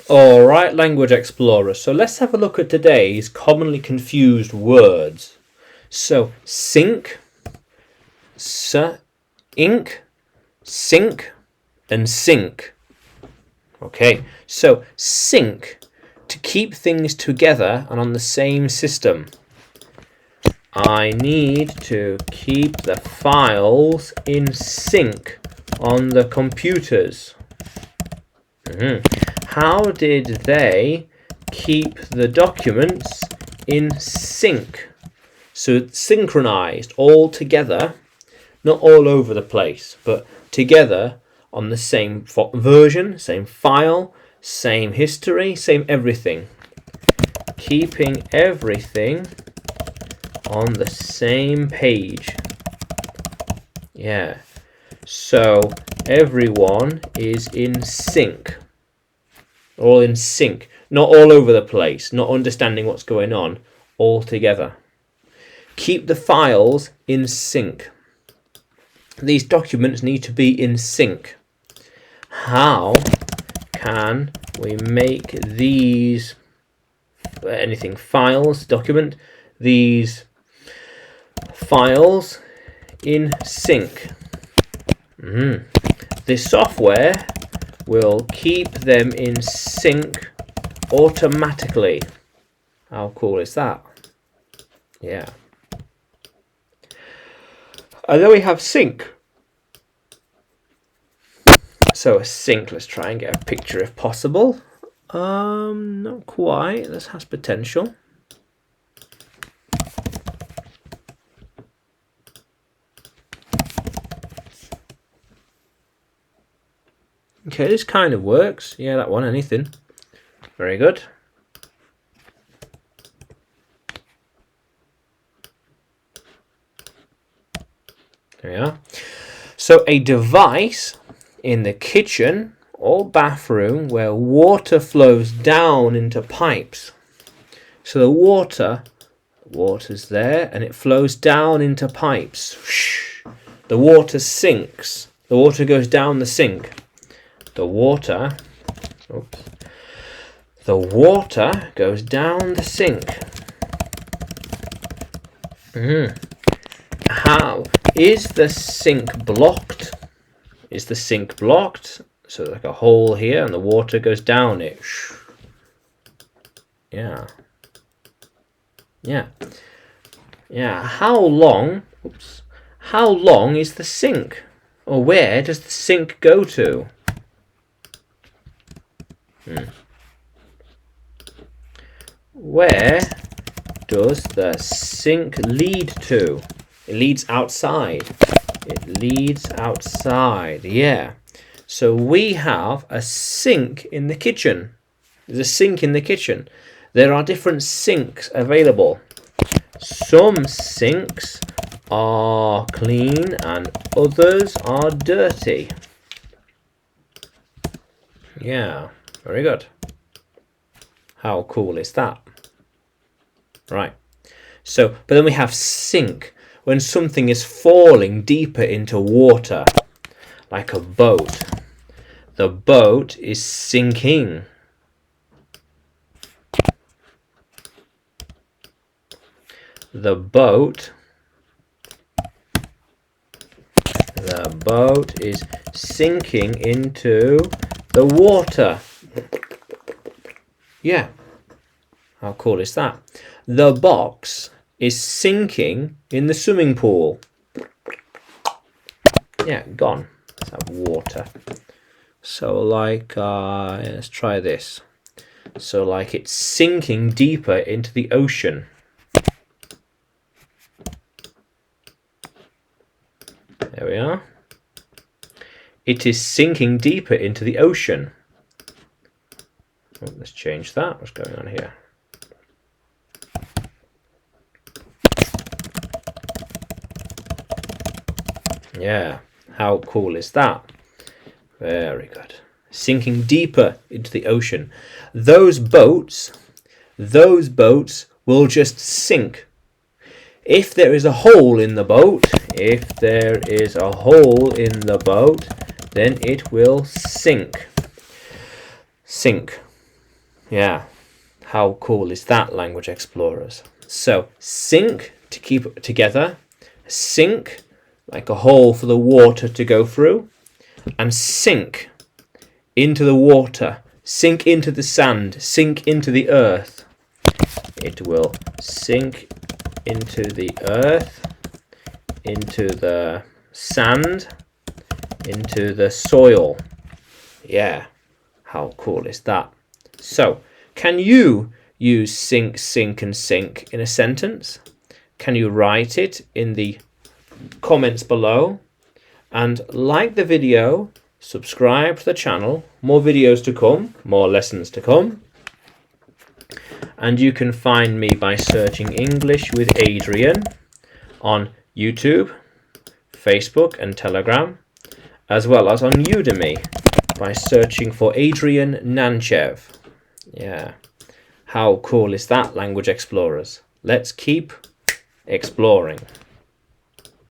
Alright, Language Explorer. So let's have a look at today's commonly confused words. So, sync, ink, sync, and sync. Okay, so sync, to keep things together and on the same system. I need to keep the files in sync on the computers. How did they keep the documents in sync? So synchronized, all together, not all over the place, but together on the same version, same file, same history, same everything. Keeping everything on the same page. Yeah. So everyone is in sync. All in sync. Not all over the place. Not understanding what's going on. All together. Keep the files in sync. These documents need to be in sync. How can we make these files, document, these files in sync? The software will keep them in sync automatically. How cool is that? Yeah. And then we have sync. So a sync, let's try and get a picture if possible. Not quite. This has potential. Okay, this kind of works. Yeah, that one, anything. Very good. There we are. So a device in the kitchen or bathroom where water flows down into pipes. So the water's there and it flows down into pipes. The water sinks. The water goes down the sink. The water goes down the sink. How is the sink blocked? Is the sink blocked? So like a hole here and the water goes down it. Yeah. How long is the sink? Or where does the sink go to? Where does the sink lead to? It leads outside. It leads outside. Yeah. So we have a sink in the kitchen. There's a sink in the kitchen. There are different sinks available. Some sinks are clean and others are dirty. Yeah. Very good. How cool is that? Right. So, but then we have sink. When something is falling deeper into water, like a boat. The boat is sinking. The boat is sinking into the water. Yeah. How cool is that? The box is sinking in the swimming pool. Yeah, gone. Let's have water. So like, let's try this. So like it's sinking deeper into the ocean. There we are. It is sinking deeper into the ocean. Oh, let's change that. What's going on here? Yeah, how cool is that? Very good. Sinking deeper into the ocean. Those boats will just sink. If there is a hole in the boat, then it will sink. Sink. Yeah, how cool is that, language explorers? So sink, to keep it together, sink, like a hole for the water to go through, and sink, into the water, sink into the sand, sink into the earth. It will sink into the earth, into the sand, into the soil. Yeah, how cool is that? So, can you use sink, sink, and sink in a sentence? Can you write it in the comments below? And like the video, subscribe to the channel. More videos to come, more lessons to come. And you can find me by searching English with Adrian on YouTube, Facebook and Telegram, as well as on Udemy by searching for Adrian Nanchev. Yeah, how cool is that, language explorers? Let's keep exploring.